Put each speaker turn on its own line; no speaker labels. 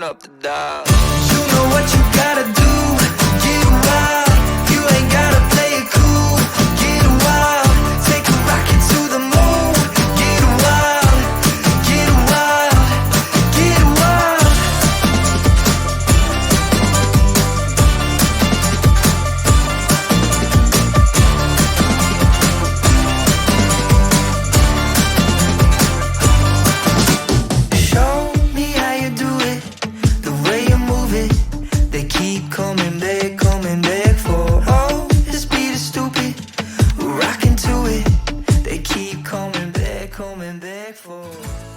up the dial.
You know what you gotta do. Get wild. You ain't gotta play it cool. Get wild. Take a rocket to the moon. Get wild. Get wild. Get wild. Show me how you do it, the way you move it. They keep coming back for. Oh, this beat is stupid. We're rocking to it. They keep coming back for.